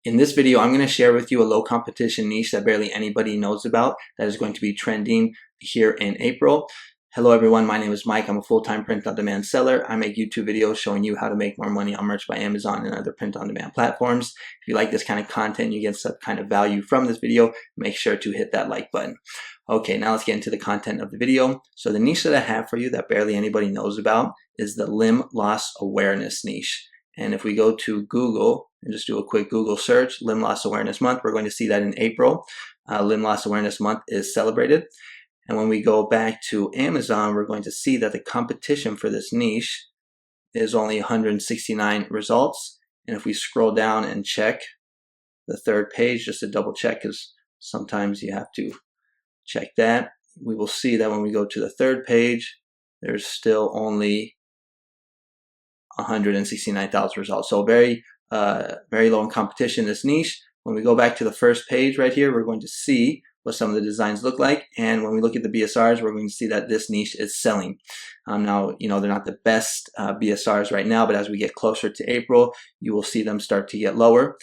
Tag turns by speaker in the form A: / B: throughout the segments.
A: In this video, I'm going to share with you a low competition niche that barely anybody knows about that is going to be trending here in April. Hello everyone, my name is Mike. I'm a full-time print-on-demand seller. I make YouTube videos showing you how to make more money on Merch by Amazon and other print-on-demand platforms. If you like this kind of content, you get some kind of value from this video, make sure to hit that like button. Okay, now let's get into the content of the video. So the niche that I have for you that barely anybody knows about is the limb loss awareness niche. And if we go to Google and just do a quick Google search, Limb Loss Awareness Month, we're going to see that in April, Limb Loss Awareness Month is celebrated. And when we go back to Amazon, we're going to see that the competition for this niche is only 169 results. And if we scroll down and check the third page, just to double check, because sometimes you have to check that, we will see that when we go to the third page, there's still only 169,000 results. So very low in competition, this niche. When we go back to the first page right here, we're going to see what some of the designs look like. And when we look at the BSRs, we're going to see that this niche is selling. Now, they're not the best BSRs right now, but as we get closer to April, you will see them start to get lower.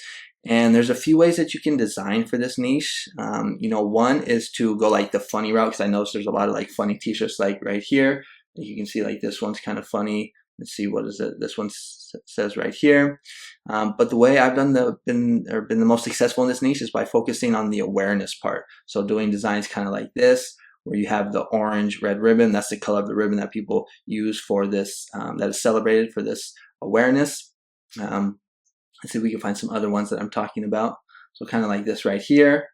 A: And there's a few ways that you can design for this niche. One is to go like the funny route, because I noticed there's a lot of like funny t-shirts like right here. You can see like this one's kind of funny. Let's see, what is it? This one says right here. But the way I've been the most successful in this niche is by focusing on the awareness part. So doing designs kind of like this, where you have the orange red ribbon. That's the color of the ribbon that people use for this, that is celebrated for this awareness. Let's see if we can find some other ones that I'm talking about. So kind of like this right here.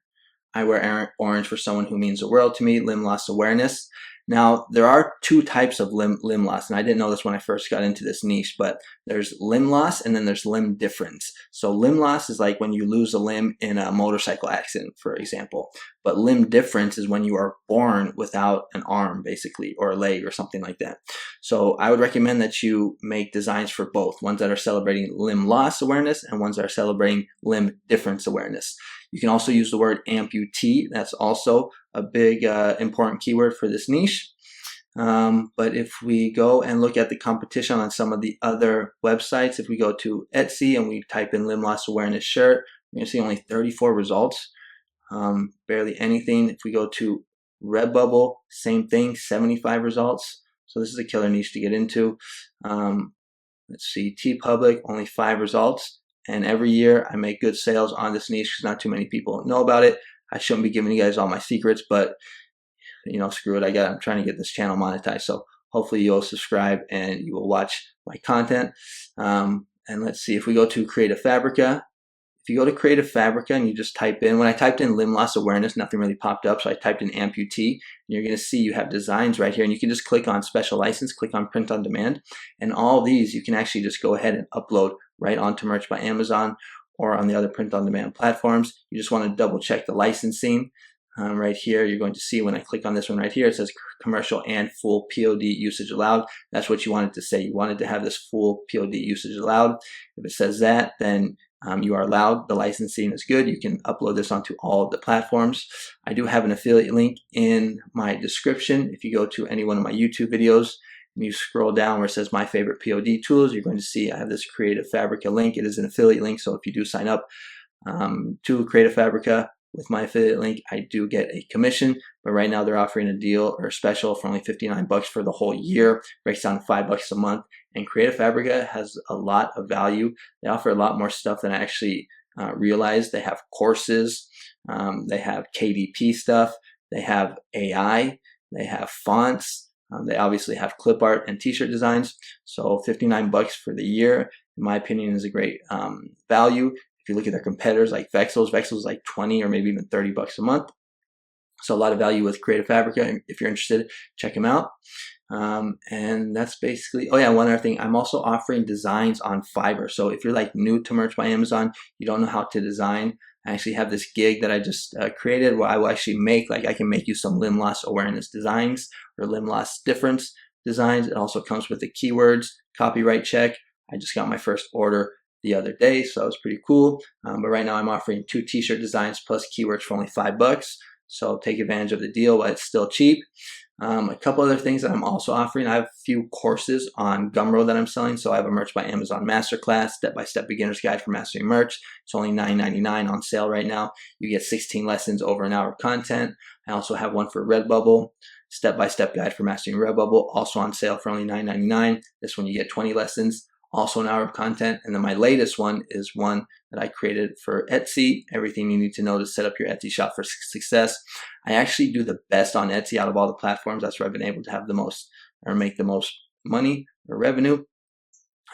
A: I wear orange for someone who means the world to me, limb loss awareness. Now, there are two types of limb loss, and I didn't know this when I first got into this niche, but there's limb loss and then there's limb difference. So limb loss is like when you lose a limb in a motorcycle accident, for example. But limb difference is when you are born without an arm, basically, or a leg or something like that. So I would recommend that you make designs for both, ones that are celebrating limb loss awareness and ones that are celebrating limb difference awareness. You can also use the word amputee. That's also a big important keyword for this niche. But if we go and look at the competition on some of the other websites, if we go to Etsy and we type in limb loss awareness shirt, you're going to see only 34 results, barely anything. If we go to Redbubble, same thing, 75 results. So this is a killer niche to get into. Let's see, TeePublic, only 5 results. And every year I make good sales on this niche because not too many people know about it. I shouldn't be giving you guys all my secrets, but screw it. I'm trying to get this channel monetized. So hopefully you'll subscribe and you will watch my content. And let's see, if we go to Creative Fabrica, if you go to Creative Fabrica and you just type in, when I typed in limb loss awareness, nothing really popped up. So I typed in amputee, and you're going to see you have designs right here, and you can just click on special license, click on print on demand. And all these you can actually just go ahead and upload right onto Merch by Amazon or on the other print on demand platforms. You just want to double check the licensing. Right here, you're going to see when I click on this one right here, it says commercial and full POD usage allowed. That's what you wanted to say. You wanted to have this full POD usage allowed. If it says that, then you are allowed. The licensing is good. You can upload this onto all of the platforms. I do have an affiliate link in my description. If you go to any one of my YouTube videos and you scroll down where it says my favorite POD tools, you're going to see I have this Creative Fabrica link. It is an affiliate link, so if you do sign up to Creative Fabrica with my affiliate link, I do get a commission, but right now they're offering a deal or a special for only 59 bucks for the whole year. Breaks down to 5 bucks a month. And Creative Fabrica has a lot of value. They offer a lot more stuff than I actually realized. They have courses, they have KDP stuff, they have AI, they have fonts, they obviously have clip art and t-shirt designs. So 59 bucks for the year, in my opinion, is a great value. If you look at their competitors like Vexels is like 20 or maybe even 30 bucks a month. So a lot of value with Creative Fabrica. If you're interested, check them out. And that's basically, oh yeah, one other thing, I'm also offering designs on Fiverr. So if you're like new to Merch by Amazon, you don't know how to design, I actually have this gig that I just created where I will actually make, like I can make you some limb loss awareness designs or limb loss difference designs. It also comes with the keywords, copyright check. I just got my first order the other day, so it's pretty cool. But right now I'm offering 2 t-shirt designs plus keywords for only 5 bucks. So take advantage of the deal while it's still cheap. A couple other things that I'm also offering. I have a few courses on Gumroad that I'm selling. So I have a Merch by Amazon Masterclass, Step-by-Step Beginner's Guide for Mastering Merch. It's only $9.99 on sale right now. You get 16 lessons over an hour of content. I also have one for Redbubble, Step-by-Step Guide for Mastering Redbubble, also on sale for only $9.99. This one you get 20 lessons, also an hour of content. And then my latest one is one that I created for Etsy, everything you need to know to set up your Etsy shop for success. I actually do the best on Etsy out of all the platforms. That's where I've been able to have the most or make the most money or revenue.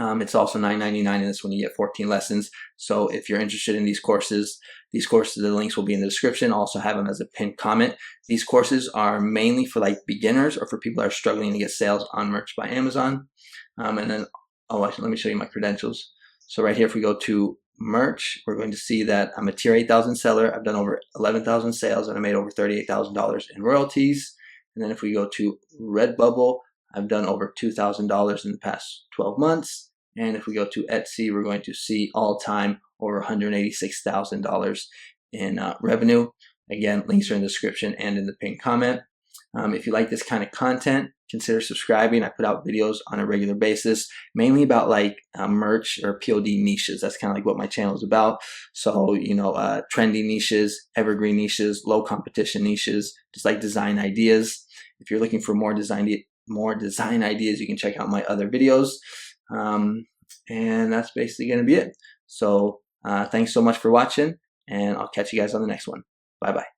A: It's also $9.99, and this one you get 14 lessons. So if you're interested in these courses, the links will be in the description. I'll also have them as a pinned comment. These courses are mainly for like beginners or for people that are struggling to get sales on Merch by Amazon. And then, actually, let me show you my credentials. So right here, if we go to Merch, we're going to see that I'm a tier 8,000 seller. I've done over 11,000 sales, and I made over $38,000 in royalties. And then if we go to Redbubble, I've done over $2,000 in the past 12 months. And if we go to Etsy, we're going to see all-time over $186,000 in revenue. Again, links are in the description and in the pinned comment. If you like this kind of content, consider subscribing. I put out videos on a regular basis, mainly about like merch or POD niches. That's kind of like what my channel is about. So, trendy niches, evergreen niches, low competition niches, just like design ideas. If you're looking for more design ideas, you can check out my other videos. And that's basically going to be it. So thanks so much for watching, and I'll catch you guys on the next one. Bye-bye.